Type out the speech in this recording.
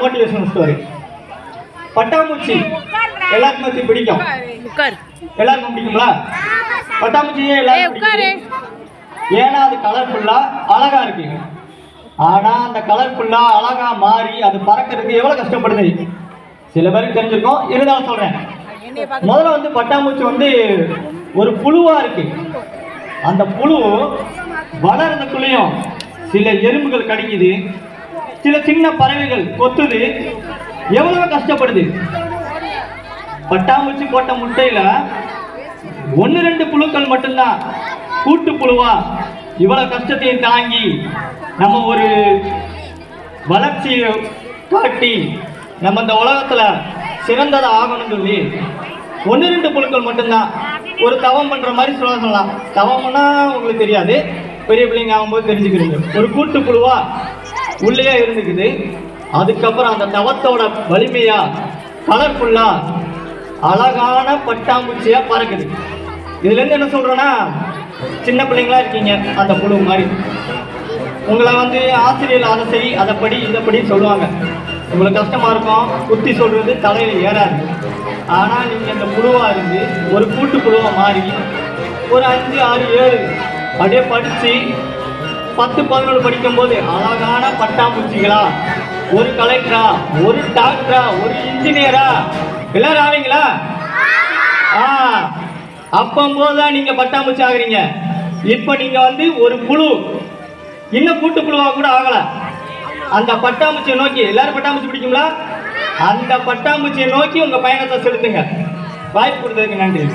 Motivational story. பட்டாம்பூச்சி எல்லாருக்குமே பிடிக்கும். எல்லாருக்கும் பிடிக்குங்களா? பட்டாம்பூச்சியே எல்லாருக்கும் பிடிக்கும். ஏன்னா அது கலர்ஃபுல்லா அழகா இருக்கு. ஆனா அந்த கலர்ஃபுல்லா அழகா மாறி அது பறக்கிறதுக்கு எவ்வளவு கஷ்டப்படுது சில பேருக்கு தெரிஞ்சிருக்கும். இருந்தாலும் சொல்றேன். முதல்ல வந்து பட்டாம்பூச்சி வந்து ஒரு புழுவா இருக்கு. அந்த புழு வளர்றதுக்குள்ளேயும் சில எறும்புகள் கடிக்குது, சில சின்ன பறவைகள் கொத்துது, எவ்வளவு கஷ்டப்படுது. பட்டாம்பூச்சி போட்ட முட்டையில 1-2 புழுக்கள் மட்டும்தான் கூட்டு புழுவா இவ்வளவு கஷ்டத்தையும் தாங்கி நம்ம ஒரு வளர்ச்சியை காட்டி நம்ம இந்த உலகத்துல சிறந்ததை ஆகணும்னு சொல்லி 1-2 புழுக்கள் மட்டும்தான் ஒரு தவம் பண்ற மாதிரி சொல்லலாம். தவம்னா உங்களுக்கு தெரியாது, பெரிய பிள்ளைங்க ஆகும்போது தெரிஞ்சுக்கிறீங்க. ஒரு கூட்டு புழுவா உள்ளே இருந்துக்குது. அதுக்கப்புறம் அந்த தவத்தோட வலிமையா கலர்ஃபுல்லா அழகான பட்டாம்பூச்சியா பறக்குது. இதுல இருந்து என்ன சொல்றேன்னா, சின்ன பிள்ளைங்களா இருக்கீங்க, அந்த புழு மாதிரி உங்களை வந்து ஆசிரியர் அதை செய் அதை படி இதை படி சொல்லுவாங்க. உங்களுக்கு கஷ்டமா இருக்கும், குத்தி சொல்றது தலையில ஏறாது. ஆனா நீங்க இந்த புழுவா இருந்து ஒரு கூட்டு புழுவா மாறி ஒரு 5, 6, 7 அப்படியே படிச்சு 10, 11 படிக்கும் போது அழகான பட்டாம்பூச்சிகளா ஒரு கலெக்டரா, ஒரு டாக்டரா, ஒரு இன்ஜினியரா எல்லாரும் ஆவீங்களா? அப்பம்போதுதான் நீங்க பட்டாம்பூச்சி ஆகுறீங்க. இப்ப நீங்க வந்து ஒரு புழு, இன்னும் கூட்டு புழுவா கூட ஆகல. அந்த பட்டாம்பூச்சியை நோக்கி, எல்லாரும் பட்டாம்பூச்சி பிடிக்குங்களா? அந்த பட்டாம்பூச்சியை நோக்கி உங்க பயணத்தை செலுத்துங்க. வாய்ப்பு கொடுத்ததுக்கு நன்றி.